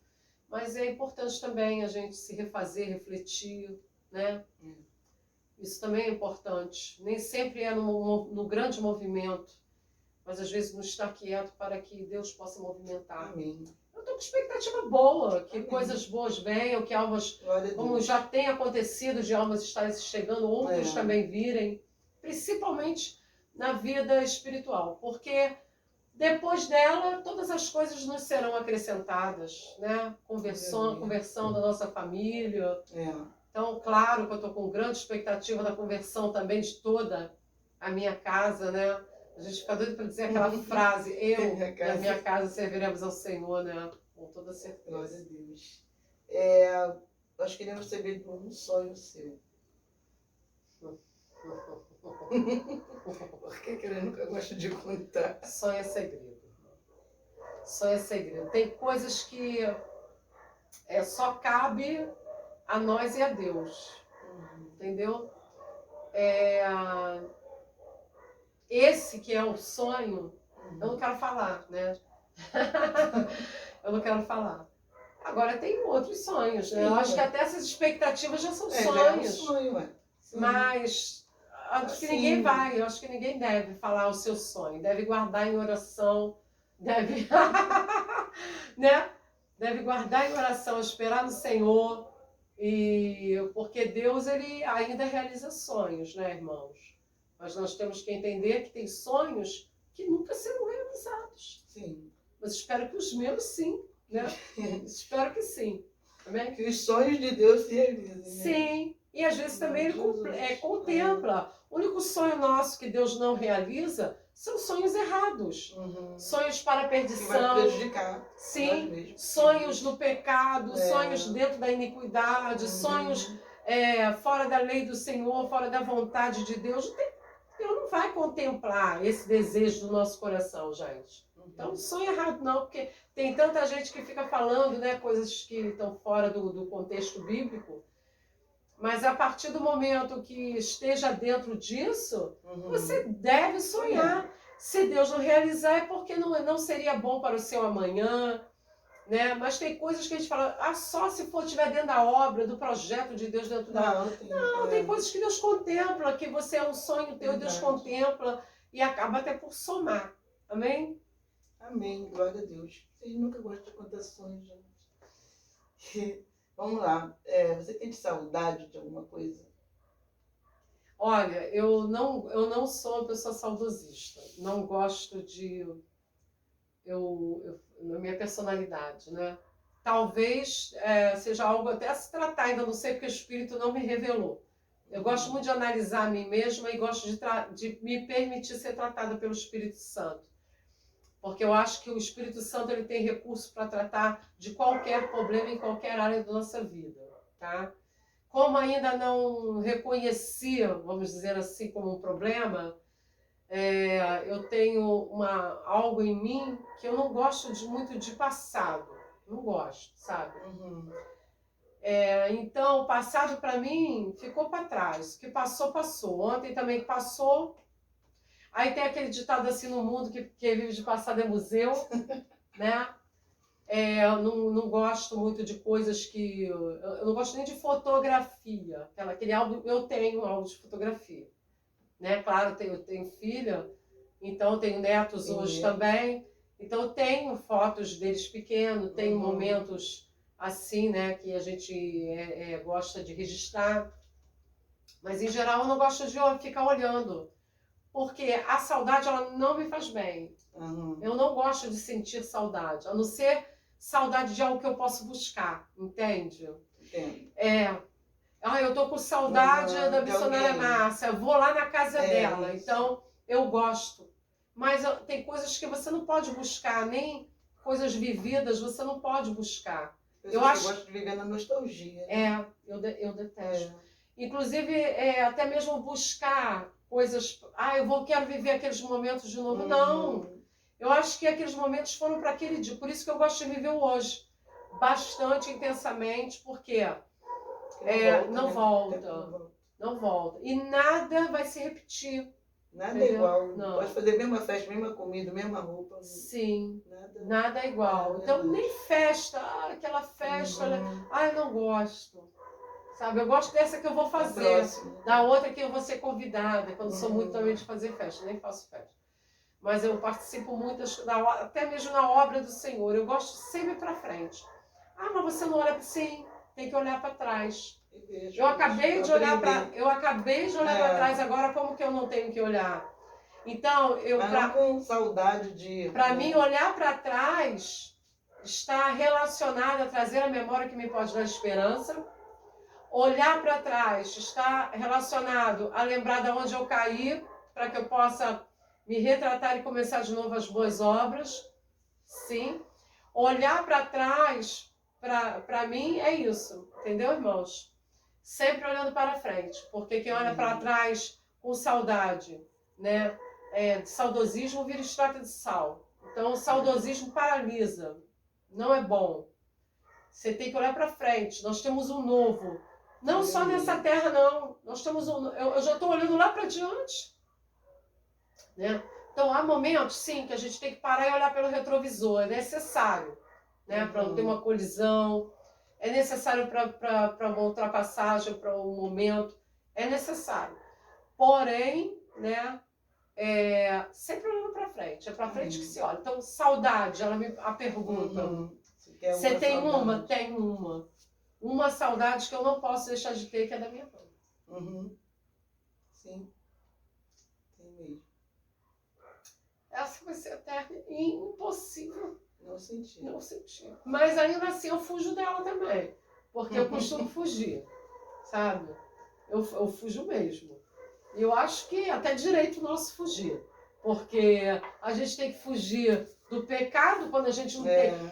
A: mas é importante também a gente se refazer, refletir, né? Isso também é importante. Nem sempre é no grande movimento, mas às vezes nos estar quieto para que Deus possa movimentar.
B: Amém.
A: Eu estou com expectativa boa, que
B: Amém.
A: Coisas boas venham, que almas, como já tem acontecido, de almas estarem chegando, outros também virem, principalmente na vida espiritual, porque depois dela todas as coisas nos serão acrescentadas, né? Conversão da nossa família. Então, claro que eu estou com grande expectativa da conversão também de toda a minha casa, né? A gente fica doido para dizer aquela frase, eu e a minha casa serviremos ao Senhor, né? Com toda certeza.
B: Glória a Deus. Nós queremos saber de um sonho seu. Porque eu nunca gosto de contar.
A: Sonho é segredo. Sonho é segredo. Tem coisas que só cabe a nós e a Deus. Entendeu? Esse que é o sonho, eu não quero falar, né? Eu não quero falar. Agora tem outros sonhos, né? Eu acho que até essas expectativas já são sonhos.
B: Já é um sonho,
A: Mas acho que ninguém vai, eu acho que ninguém deve falar o seu sonho. Deve guardar em oração, deve, né? Deve guardar em oração, esperar no Senhor. Porque Deus, ele ainda realiza sonhos, né, irmãos? Mas nós temos que entender que tem sonhos que nunca serão realizados.
B: Sim.
A: Mas espero que os meus sim, né? Espero que sim. Amém?
B: Que os sonhos de Deus se realizem.
A: Sim. E às vezes também ele contempla. O único sonho nosso que Deus não realiza são sonhos errados. Sonhos para a perdição.
B: Que vai prejudicar.
A: Sim. Sonhos no pecado, sonhos dentro da iniquidade, sonhos fora da lei do Senhor, fora da vontade de Deus. Deus não vai contemplar esse desejo do nosso coração, gente. Então, sonho errado não, porque tem tanta gente que fica falando, né, coisas que estão fora do contexto bíblico. Mas a partir do momento que esteja dentro disso, você deve sonhar. Se Deus não realizar, é porque não seria bom para o seu amanhã, né? Mas tem coisas que a gente fala, só se estiver dentro da obra, do projeto de Deus dentro da obra. Não, tem coisas que Deus contempla, que você é um sonho teu, Deus contempla e acaba até por somar. Amém?
B: Amém, glória a Deus. Vocês nunca gostam de contar sonhos, gente. Vamos lá. Você tem saudade de alguma coisa?
A: Olha, eu não sou uma pessoa saudosista. Não gosto de... na minha personalidade, né? Talvez seja algo até a se tratar, ainda não sei porque o Espírito não me revelou. Eu gosto muito de analisar a mim mesma e gosto de me permitir ser tratada pelo Espírito Santo. Porque eu acho que o Espírito Santo ele tem recurso para tratar de qualquer problema em qualquer área da nossa vida, tá? Como ainda não reconheci, vamos dizer assim, como um problema, eu tenho algo em mim que eu não gosto muito de passado. Não gosto, sabe? Então, o passado para mim ficou para trás. O que passou, passou. Ontem também passou. Aí tem aquele ditado assim no mundo que vive de passado é museu, né? Eu não gosto muito de coisas que... Eu não gosto nem de fotografia. Aquele álbum, eu tenho um álbum de fotografia. Né? Claro, eu tenho filha, então eu tenho netos hoje também. Então eu tenho fotos deles pequenos, tenho momentos assim, né, que a gente gosta de registrar. Mas em geral eu não gosto de ficar olhando. Porque a saudade, ela não me faz bem. Eu não gosto de sentir saudade, a não ser saudade de algo que eu posso buscar, entende?
B: Entendo.
A: Eu tô com saudade da missionária Márcia, eu vou lá na casa dela, então eu gosto. Mas tem coisas que você não pode buscar, nem coisas vividas você não pode buscar.
B: Eu gosto de viver na nostalgia.
A: Né? Eu detesto. Inclusive, até mesmo buscar coisas... quero viver aqueles momentos de novo. Não, Eu acho que aqueles momentos foram para aquele dia. Por isso que eu gosto de viver o hoje. Bastante intensamente, porque não volta. Não volta. E nada vai se repetir.
B: Nada
A: entendeu?
B: é igual.
A: Não.
B: Pode fazer a mesma festa, mesma comida, mesma roupa.
A: Sim.
B: Nada,
A: Nada é igual. Então, nem festa. Aquela festa. Eu não gosto. Sabe? Eu gosto dessa que eu vou fazer. Da outra que eu vou ser convidada. Quando sou muito também de fazer festa. Nem faço festa. Mas eu participo muito, até mesmo na obra do Senhor. Eu gosto sempre para frente. Mas você não olha para sim, tem que olhar para trás. Eu acabei de olhar para trás agora, como que eu não tenho que olhar? Então,
B: não com saudade de...
A: Para mim, olhar para trás está relacionado a trazer a memória que me pode dar esperança. Olhar para trás está relacionado a lembrar de onde eu caí, para que eu possa me retratar e começar de novo as boas obras. Sim. Olhar para trás, para mim, é isso. Entendeu, irmãos? Sempre olhando para frente. Porque quem olha para trás com saudade, né? De saudosismo vira extrato de sal. Então, o saudosismo paralisa. Não é bom. Você tem que olhar para frente. Nós temos um novo. Não só nessa terra, não. Nós temos eu já estou olhando lá para diante. Né? Então, há momentos, sim, que a gente tem que parar e olhar pelo retrovisor. É necessário, né? Para não ter uma colisão. É necessário para uma ultrapassagem, para um momento. É necessário. Porém, né? Sempre olhando para frente. É para frente que se olha. Então, saudade, a pergunta. Você tem uma? Tem uma. Uma saudade que eu não posso deixar de ter, que é da minha mãe.
B: Sim. Tem mesmo.
A: Essa vai ser até impossível.
B: Não senti.
A: Não senti. Mas ainda assim eu fujo dela também. Porque eu costumo fugir. Sabe? Eu fujo mesmo. E eu acho que até direito nosso fugir. Porque a gente tem que fugir do pecado quando a gente não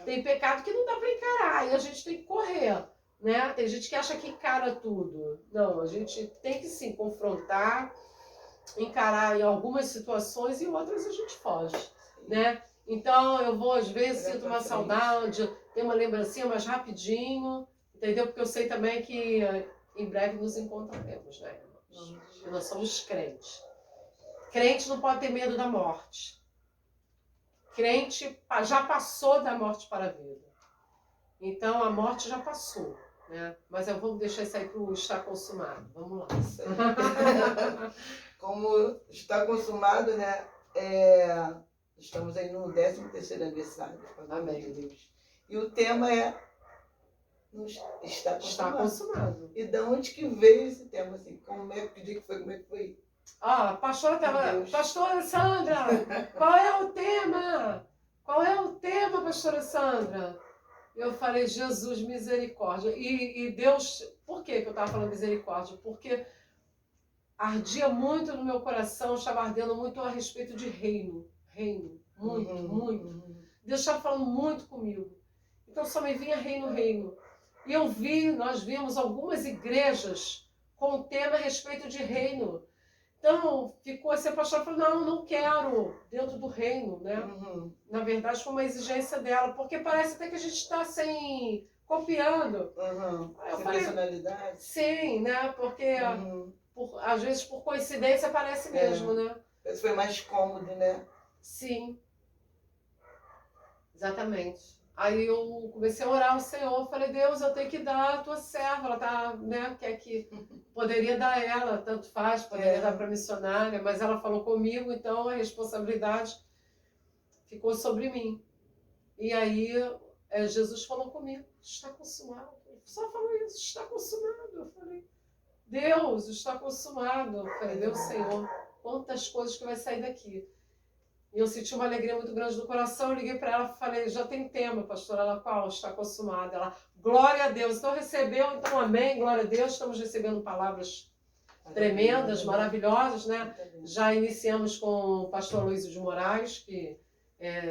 A: tem pecado que não dá para encarar. E a gente tem que correr. Né? Tem gente que acha que encara tudo. Não, a gente tem que sim confrontar, encarar em algumas situações e em outras a gente foge, né? Então eu vou às vezes sinto uma saudade, tenho uma lembrancinha mais rapidinho, entendeu? Porque eu sei também que em breve nos encontraremos, né? E nós somos crentes. Crente não pode ter medo da morte. Crente já passou da morte para a vida. Então a morte já passou. Né? Mas eu vou deixar isso aí para o estar consumado. Vamos lá.
B: Como está consumado, né? Estamos aí no 13º aniversário.
A: Amém.
B: Deus. E o tema é está consumado.
A: Está consumado.
B: E de onde que veio esse tema? Assim, como é que foi?
A: A pastora estava... Pastora Sandra, qual é o tema? Qual é o tema, pastora Sandra? Eu falei, Jesus, misericórdia. E Deus, por que eu estava falando misericórdia? Porque ardia muito no meu coração, estava ardendo muito a respeito de reino. Reino, muito. Deus estava falando muito comigo. Então só me vinha reino. E nós vimos algumas igrejas com o tema a respeito de reino. Então, ficou esse pastor falou, não quero dentro do reino, né? Na verdade, foi uma exigência dela, porque parece até que a gente está copiando.
B: Eu falei, personalidade?
A: Sim, né? Porque às vezes por coincidência parece mesmo, né?
B: Esse foi mais cômodo, né?
A: Sim. Exatamente. Aí eu comecei a orar ao Senhor, falei, Deus, eu tenho que dar a tua serva, ela tá, né, quer que poderia dar ela, tanto faz, poderia dar para missionária, mas ela falou comigo, então a responsabilidade ficou sobre mim. E aí Jesus falou comigo, está consumado. Só falou isso, está consumado. Eu falei, Deus, está consumado. Eu falei, meu Senhor, quantas coisas que vai sair daqui. E eu senti uma alegria muito grande no coração, eu liguei para ela e falei, já tem tema, pastora, ela qual? Está consumada. Ela, glória a Deus. Então recebeu, então amém, glória a Deus, estamos recebendo palavras tremendas, maravilhosas, né? Já iniciamos com o pastor Luiz de Moraes, que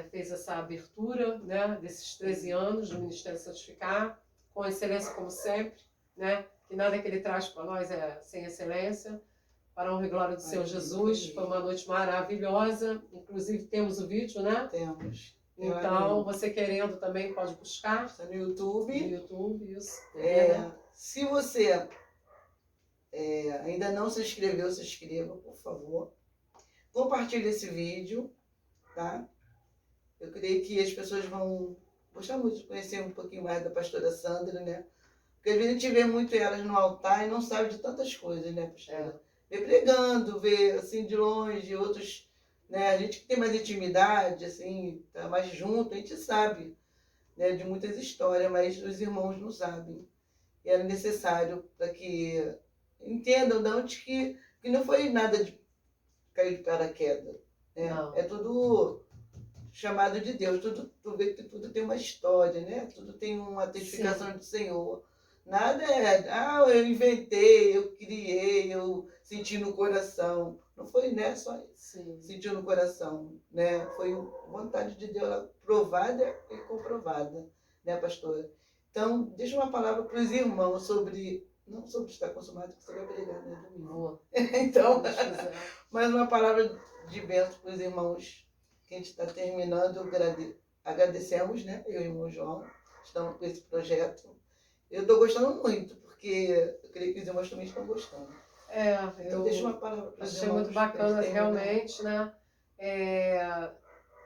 A: fez essa abertura, né, desses 13 anos do Ministério Santificar, com excelência como sempre, né? Que nada que ele traz para nós é sem excelência. para a honra e glória do Senhor Jesus. Foi uma noite maravilhosa. Inclusive temos o vídeo, né?
B: Temos.
A: Então, você querendo também pode buscar.
B: Está no YouTube.
A: No YouTube, isso. Né?
B: Se você ainda não se inscreveu, se inscreva, por favor. Compartilhe esse vídeo, tá? Eu creio que as pessoas vão gostar muito de conhecer um pouquinho mais da pastora Sandra, né? Porque às vezes a gente vê muito elas no altar e não sabe de tantas coisas, né, pastora? Vê pregando, vê assim de longe, outros, né? A gente que tem mais intimidade, assim, tá mais junto, a gente sabe, né, de muitas histórias, mas os irmãos não sabem. E era necessário para que entendam de onde que não foi nada de cair de paraquedas, né? É tudo chamado de Deus, tu vê que tudo tem uma história, né? Tudo tem uma testificação do Senhor. Nada eu inventei, eu criei, eu senti no coração. Não foi, né? Só sentiu no coração, né? Foi vontade de Deus provada e comprovada, né, pastora? Então, deixa uma palavra para os irmãos sobre, não sobre estar consumado, que você vai pregar, né, domingo. Então, mas uma palavra de bênção para os irmãos, que a gente está terminando. Agradecemos, né? Eu e o irmão João estamos com esse projeto. Eu estou gostando muito, porque eu creio que os irmãos também estão gostando. Então, deixa uma palavra para os irmãos.
A: Achei muito bacana, realmente, né?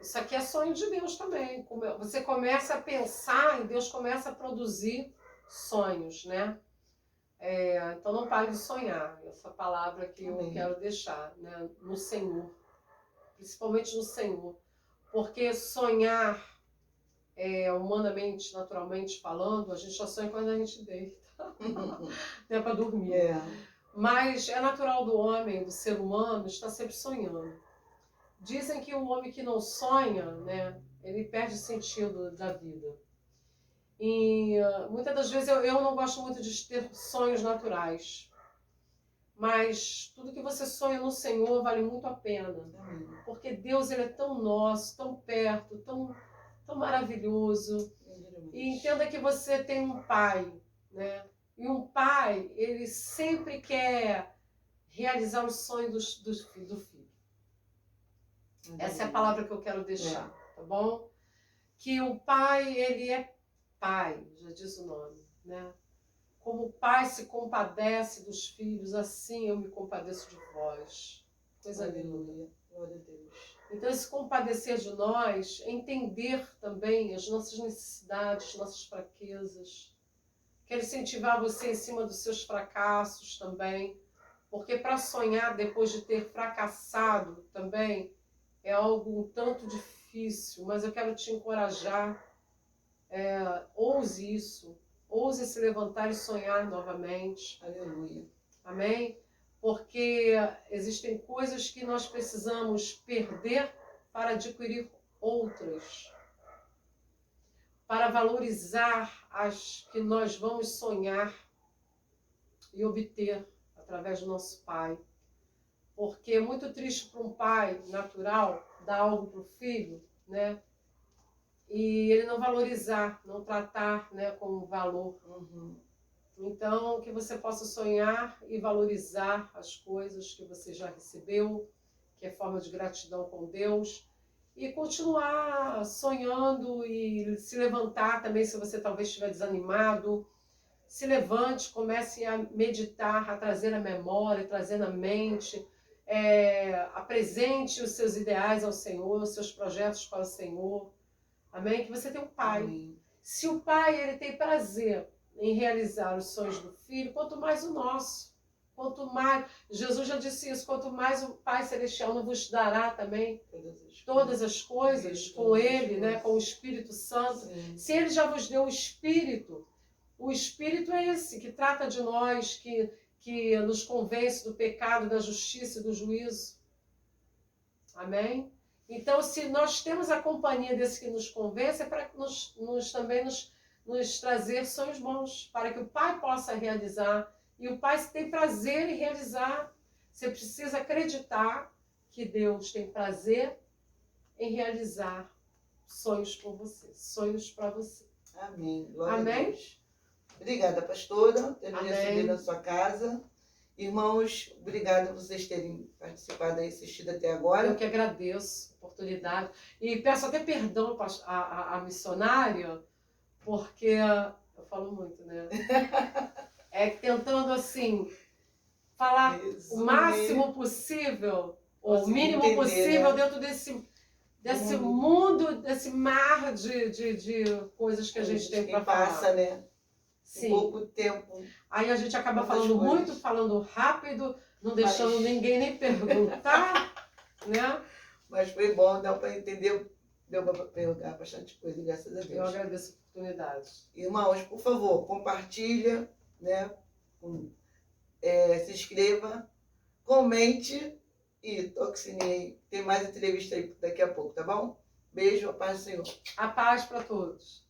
A: Isso aqui é sonho de Deus também. Você começa a pensar e Deus começa a produzir sonhos, né? Então não pare de sonhar. Essa palavra que eu quero deixar, né? No Senhor. Principalmente no Senhor. Porque sonhar, humanamente, naturalmente falando, a gente só sonha quando a gente deita. É para dormir. Mas é natural do homem, do ser humano, estar sempre sonhando. Dizem que o homem que não sonha, né, ele perde o sentido da vida. E muitas das vezes eu não gosto muito de ter sonhos naturais. Mas tudo que você sonha no Senhor vale muito a pena. Porque Deus, ele é tão nosso, tão perto, tão maravilhoso. E entenda que você tem um pai, né? E um pai, ele sempre quer realizar os sonhos do filho. Essa é a palavra que eu quero deixar, tá bom? Que o pai, ele é pai, já diz o nome, né? Como o pai se compadece dos filhos, assim eu me compadeço de vós. Coisa linda.
B: Glória a Deus.
A: Então, esse compadecer de nós é entender também as nossas necessidades, nossas fraquezas. Quero incentivar você em cima dos seus fracassos também, porque para sonhar depois de ter fracassado também é algo um tanto difícil, mas eu quero te encorajar. Ouse isso. Ouse se levantar e sonhar novamente.
B: Aleluia.
A: Amém? Porque existem coisas que nós precisamos perder para adquirir outras. Para valorizar as que nós vamos sonhar e obter através do nosso pai. Porque é muito triste para um pai natural dar algo para o filho, né? E ele não valorizar, não tratar, né, com valor. Então, que você possa sonhar e valorizar as coisas que você já recebeu, que é forma de gratidão com Deus, e continuar sonhando e se levantar também, se você talvez estiver desanimado. Se levante, comece a meditar, a trazer a memória, trazer na mente, apresente os seus ideais ao Senhor, os seus projetos para o Senhor. Amém? Que você tem um pai.
B: Amém.
A: Se o pai, ele tem prazer em realizar os sonhos do filho, quanto mais o nosso. Quanto mais, Jesus já disse isso, quanto mais o Pai Celestial não vos dará também todas as coisas com ele, né, com o Espírito Santo.
B: Sim.
A: Se ele já vos deu o Espírito é esse que trata de nós, que nos convence do pecado, da justiça e do juízo. Amém? Então, se nós temos a companhia desse que nos convence, é para também nos trazer sonhos bons, para que o Pai possa realizar. E o Pai tem prazer em realizar. Você precisa acreditar que Deus tem prazer em realizar sonhos por você, sonhos para você.
B: Amém. Glória
A: Amém?
B: a Deus. Obrigada, pastora, por ter me recebido na sua casa. Irmãos, obrigada por vocês terem participado e assistido até agora.
A: Eu que agradeço a oportunidade. E peço até perdão a missionária, porque eu falo muito, né? É tentando, assim, falar o máximo possível, ou o mínimo
B: entender,
A: possível,
B: né?
A: dentro desse mundo, desse mar de coisas que a gente tem para falar.
B: Passa, né?
A: Sim.
B: Em pouco tempo.
A: Aí a gente acaba falando muito, falando rápido, não deixando ninguém nem perguntar, né?
B: Mas foi bom, deu para entender, deu para perguntar bastante coisa, graças a Deus.
A: Eu agradeço a oportunidade.
B: Irmãos, por favor, compartilha, né? Se inscreva, comente e toque o sininho aí. Tem mais entrevista aí daqui a pouco, tá bom? Beijo, a paz do Senhor.
A: A paz para todos.